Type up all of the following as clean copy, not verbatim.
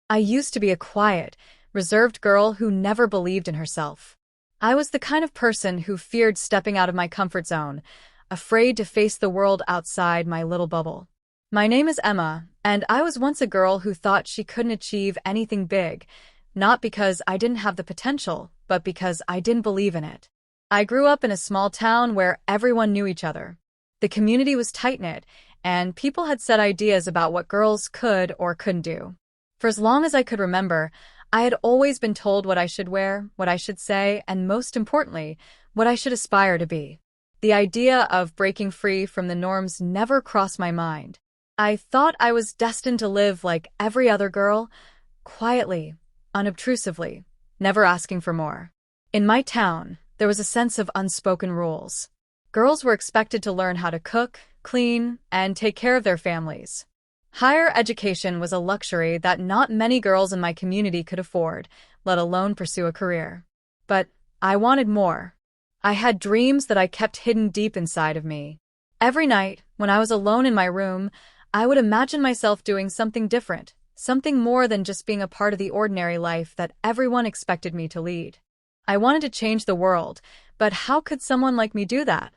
I used to be a quiet, reserved girl who never believed in herself. I was the kind of person who feared stepping out of my comfort zone, afraid to face the world outside my little bubble. My name is Emma, and I was once a girl who thought she couldn't achieve anything big, not because I didn't have the potential, but because I didn't believe in it. I grew up in a small town where everyone knew each other. The community was tight-knit, and people had set ideas about what girls could or couldn't do. For as long as I could remember, I had always been told what I should wear, what I should say, and most importantly, what I should aspire to be. The idea of breaking free from the norms never crossed my mind. I thought I was destined to live like every other girl, quietly, unobtrusively, never asking for more. In my town, there was a sense of unspoken rules. Girls were expected to learn how to cook, clean, and take care of their families. Higher education was a luxury that not many girls in my community could afford, let alone pursue a career. But I wanted more. I had dreams that I kept hidden deep inside of me. Every night, when I was alone in my room, I would imagine myself doing something different, something more than just being a part of the ordinary life that everyone expected me to lead. I wanted to change the world, but how could someone like me do that?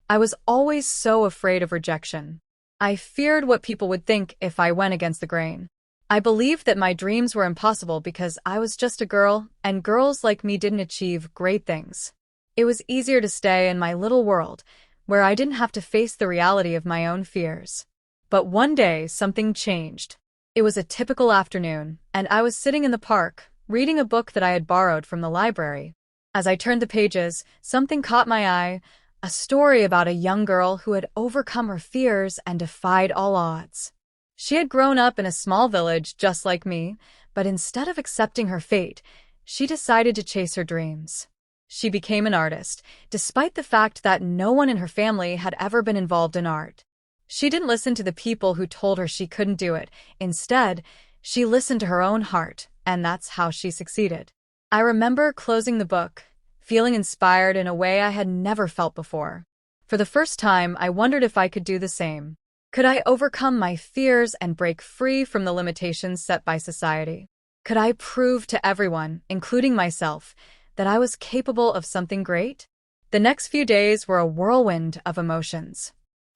I was always so afraid of rejection. I feared what people would think if I went against the grain. I believed that my dreams were impossible because I was just a girl, and girls like me didn't achieve great things. It was easier to stay in my little world, where I didn't have to face the reality of my own fears. But one day, something changed. It was a typical afternoon, and I was sitting in the park, reading a book that I had borrowed from the library. As I turned the pages, something caught my eye, a story about a young girl who had overcome her fears and defied all odds. She had grown up in a small village just like me, but instead of accepting her fate, she decided to chase her dreams. She became an artist, despite the fact that no one in her family had ever been involved in art. She didn't listen to the people who told her she couldn't do it. Instead, she listened to her own heart, and that's how she succeeded. I remember closing the book, feeling inspired in a way I had never felt before. For the first time, I wondered if I could do the same. Could I overcome my fears and break free from the limitations set by society? Could I prove to everyone, including myself, that I was capable of something great? The next few days were a whirlwind of emotions.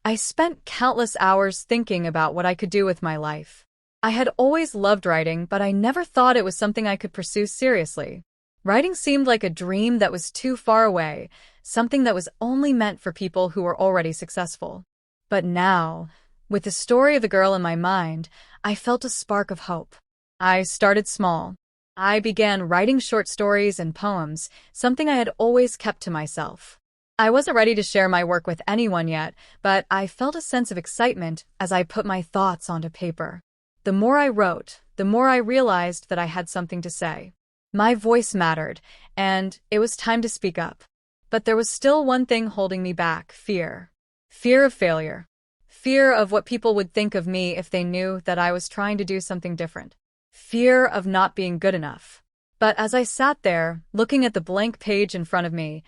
I spent countless hours thinking about what I could do with my life. I had always loved writing, but I never thought it was something I could pursue seriously. Writing seemed like a dream that was too far away, something that was only meant for people who were already successful. But now, with the story of the girl in my mind, I felt a spark of hope. I started small. I began writing short stories and poems, something I had always kept to myself. I wasn't ready to share my work with anyone yet, but I felt a sense of excitement as I put my thoughts onto paper. The more I wrote, the more I realized that I had something to say. My voice mattered, and it was time to speak up. But there was still one thing holding me back: fear. Fear of failure. Fear of what people would think of me if they knew that I was trying to do something different. Fear of not being good enough. But as I sat there, looking at the blank page in front of me,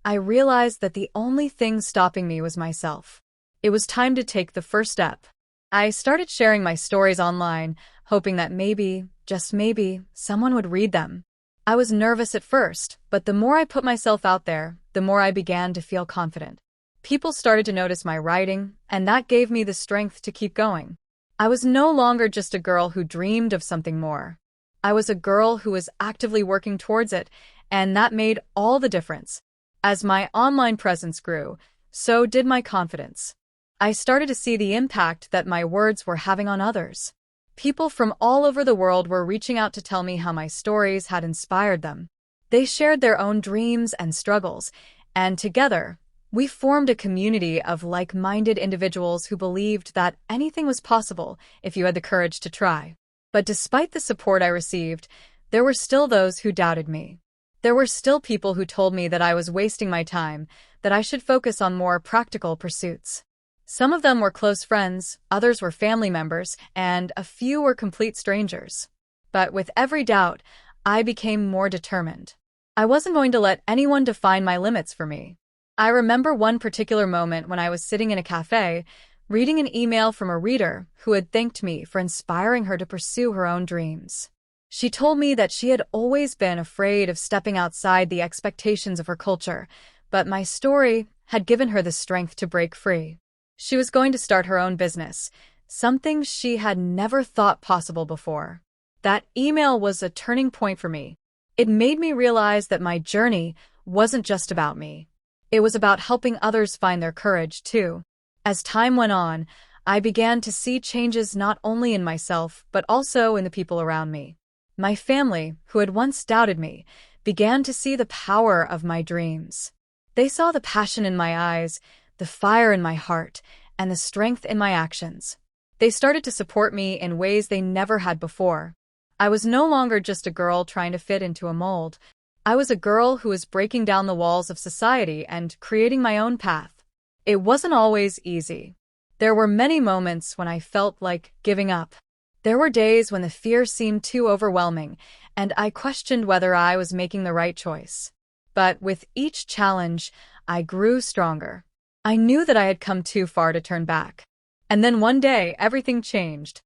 I realized that the only thing stopping me was myself. It was time to take the first step. I started sharing my stories online, hoping that maybe, just maybe, someone would read them. I was nervous at first, but the more I put myself out there, the more I began to feel confident. People started to notice my writing, and that gave me the strength to keep going. I was no longer just a girl who dreamed of something more. I was a girl who was actively working towards it, and that made all the difference. As my online presence grew, so did my confidence. I started to see the impact that my words were having on others. People from all over the world were reaching out to tell me how my stories had inspired them. They shared their own dreams and struggles, and together, we formed a community of like-minded individuals who believed that anything was possible if you had the courage to try. But despite the support I received, there were still those who doubted me. There were still people who told me that I was wasting my time, that I should focus on more practical pursuits. Some of them were close friends, others were family members, and a few were complete strangers. But with every doubt, I became more determined. I wasn't going to let anyone define my limits for me. I remember one particular moment when I was sitting in a cafe, reading an email from a reader who had thanked me for inspiring her to pursue her own dreams. She told me that she had always been afraid of stepping outside the expectations of her culture, but my story had given her the strength to break free. She was going to start her own business, something she had never thought possible before. That email was a turning point for me. It made me realize that my journey wasn't just about me. It was about helping others find their courage, too. As time went on, I began to see changes not only in myself, but also in the people around me. My family, who had once doubted me, began to see the power of my dreams. They saw the passion in my eyes, the fire in my heart, and the strength in my actions. They started to support me in ways they never had before. I was no longer just a girl trying to fit into a mold. I was a girl who was breaking down the walls of society and creating my own path. It wasn't always easy. There were many moments when I felt like giving up. There were days when the fear seemed too overwhelming, and I questioned whether I was making the right choice. But with each challenge, I grew stronger. I knew that I had come too far to turn back. And then one day, everything changed.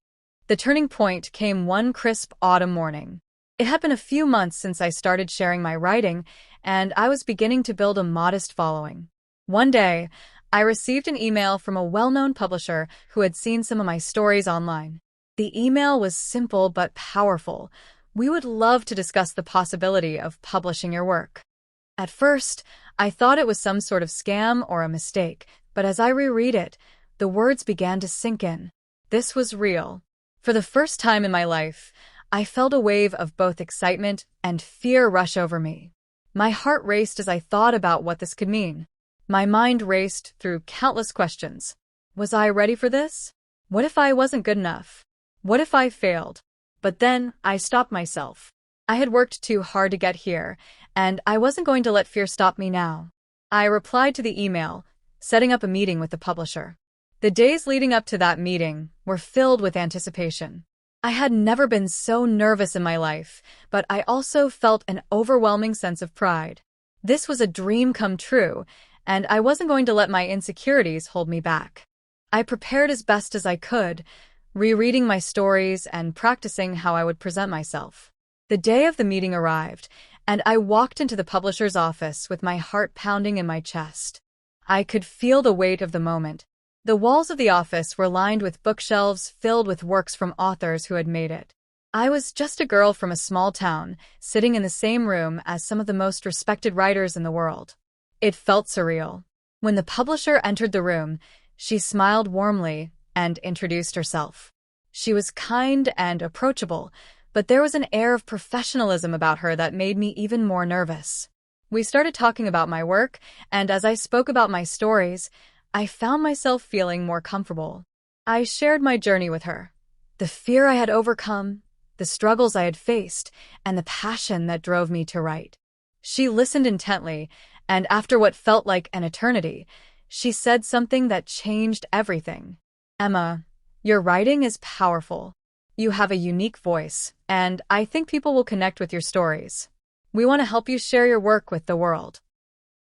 The turning point came one crisp autumn morning. It had been a few months since I started sharing my writing, and I was beginning to build a modest following. One day, I received an email from a well-known publisher who had seen some of my stories online. The email was simple but powerful. "We would love to discuss the possibility of publishing your work." At first, I thought it was some sort of scam or a mistake, but as I reread it, the words began to sink in. This was real. For the first time in my life, I felt a wave of both excitement and fear rush over me. My heart raced as I thought about what this could mean. My mind raced through countless questions. Was I ready for this? What if I wasn't good enough? What if I failed? But then I stopped myself. I had worked too hard to get here, and I wasn't going to let fear stop me now. I replied to the email, setting up a meeting with the publisher. The days leading up to that meeting were filled with anticipation. I had never been so nervous in my life, but I also felt an overwhelming sense of pride. This was a dream come true, and I wasn't going to let my insecurities hold me back. I prepared as best as I could, rereading my stories and practicing how I would present myself. The day of the meeting arrived, and I walked into the publisher's office with my heart pounding in my chest. I could feel the weight of the moment. The walls of the office were lined with bookshelves filled with works from authors who had made it. I was just a girl from a small town, sitting in the same room as some of the most respected writers in the world. It felt surreal. When the publisher entered the room, she smiled warmly and introduced herself. She was kind and approachable, but there was an air of professionalism about her that made me even more nervous. We started talking about my work, and as I spoke about my stories, I found myself feeling more comfortable. I shared my journey with her. The fear I had overcome, the struggles I had faced, and the passion that drove me to write. She listened intently, and after what felt like an eternity, she said something that changed everything. "Emma, your writing is powerful. You have a unique voice, and I think people will connect with your stories. We want to help you share your work with the world."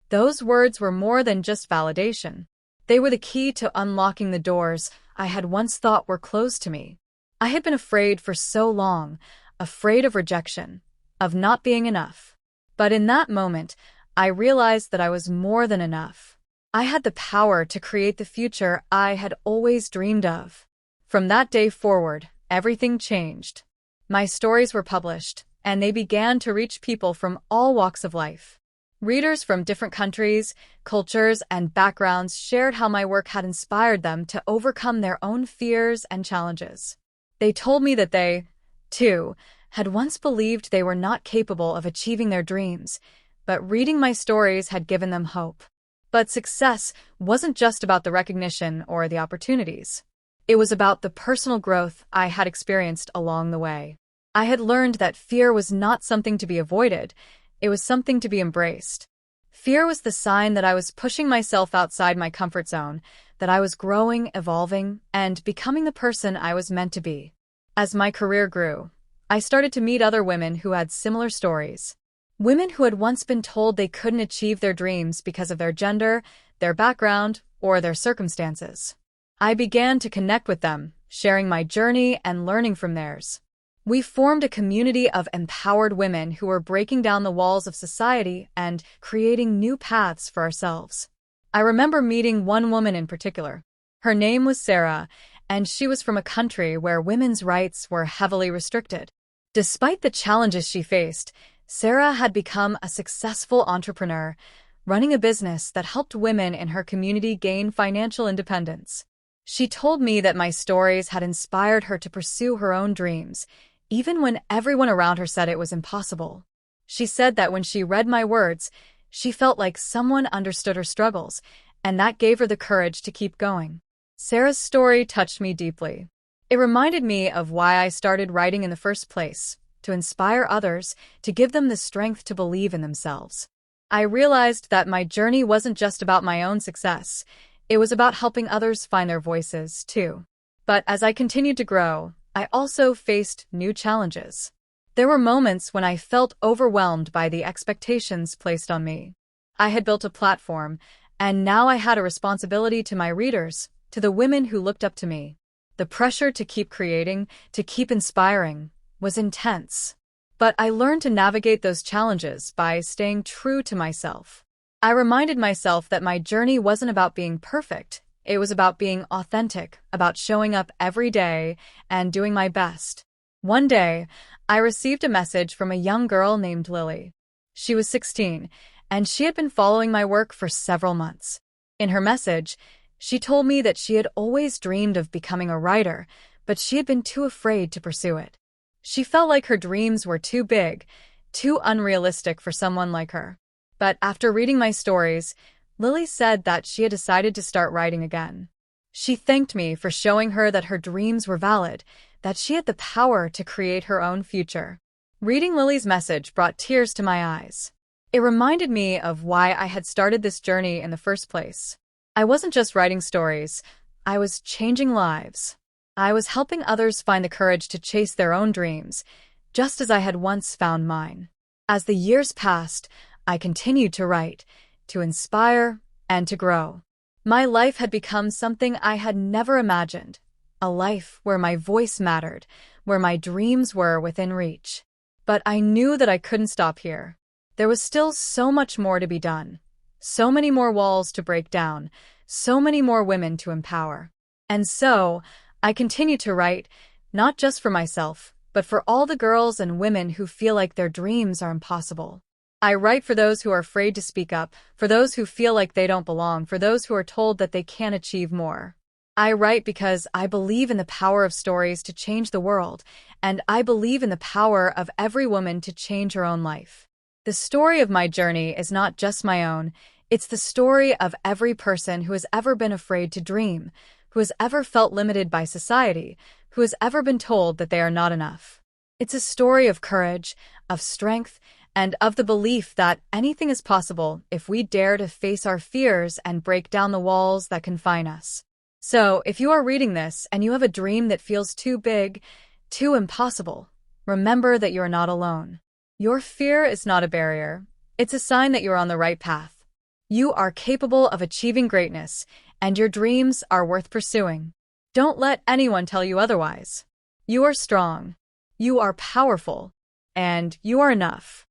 Those words were more than just validation. They were the key to unlocking the doors I had once thought were closed to me. I had been afraid for so long, afraid of rejection, of not being enough. But in that moment, I realized that I was more than enough. I had the power to create the future I had always dreamed of. From that day forward, everything changed. My stories were published, and they began to reach people from all walks of life. Readers from different countries, cultures, and backgrounds shared how my work had inspired them to overcome their own fears and challenges. They told me that they, too, had once believed they were not capable of achieving their dreams, but reading my stories had given them hope. But success wasn't just about the recognition or the opportunities. It was about the personal growth I had experienced along the way. I had learned that fear was not something to be avoided. It was something to be embraced. Fear was the sign that I was pushing myself outside my comfort zone, that I was growing, evolving, and becoming the person I was meant to be. As my career grew, I started to meet other women who had similar stories. Women who had once been told they couldn't achieve their dreams because of their gender, their background, or their circumstances. I began to connect with them, sharing my journey and learning from theirs. We formed a community of empowered women who were breaking down the walls of society and creating new paths for ourselves. I remember meeting one woman in particular. Her name was Sarah, and she was from a country where women's rights were heavily restricted. Despite the challenges she faced, Sarah had become a successful entrepreneur, running a business that helped women in her community gain financial independence. She told me that my stories had inspired her to pursue her own dreams, even when everyone around her said it was impossible. She said that when she read my words, she felt like someone understood her struggles, and that gave her the courage to keep going. Sarah's story touched me deeply. It reminded me of why I started writing in the first place, to inspire others, to give them the strength to believe in themselves. I realized that my journey wasn't just about my own success. It was about helping others find their voices, too. But as I continued to grow, I also faced new challenges. There were moments when I felt overwhelmed by the expectations placed on me. I had built a platform, and now I had a responsibility to my readers, to the women who looked up to me. The pressure to keep creating, to keep inspiring, was intense. But I learned to navigate those challenges by staying true to myself. I reminded myself that my journey wasn't about being perfect. It was about being authentic, about showing up every day and doing my best. One day, I received a message from a young girl named Lily. She was 16, and she had been following my work for several months. In her message, she told me that she had always dreamed of becoming a writer, but she had been too afraid to pursue it. She felt like her dreams were too big, too unrealistic for someone like her. But after reading my stories, Lily said that she had decided to start writing again. She thanked me for showing her that her dreams were valid, that she had the power to create her own future. Reading Lily's message brought tears to my eyes. It reminded me of why I had started this journey in the first place. I wasn't just writing stories, I was changing lives. I was helping others find the courage to chase their own dreams, just as I had once found mine. As the years passed, I continued to write, to inspire, and to grow. My life had become something I had never imagined, a life where my voice mattered, where my dreams were within reach. But I knew that I couldn't stop here. There was still so much more to be done, so many more walls to break down, so many more women to empower. And so, I continued to write, not just for myself, but for all the girls and women who feel like their dreams are impossible. I write for those who are afraid to speak up, for those who feel like they don't belong, for those who are told that they can't achieve more. I write because I believe in the power of stories to change the world, and I believe in the power of every woman to change her own life. The story of my journey is not just my own, it's the story of every person who has ever been afraid to dream, who has ever felt limited by society, who has ever been told that they are not enough. It's a story of courage, of strength, and of the belief that anything is possible if we dare to face our fears and break down the walls that confine us. So, if you are reading this and you have a dream that feels too big, too impossible, remember that you are not alone. Your fear is not a barrier. It's a sign that you're on the right path. You are capable of achieving greatness, and your dreams are worth pursuing. Don't let anyone tell you otherwise. You are strong. You are powerful. And you are enough.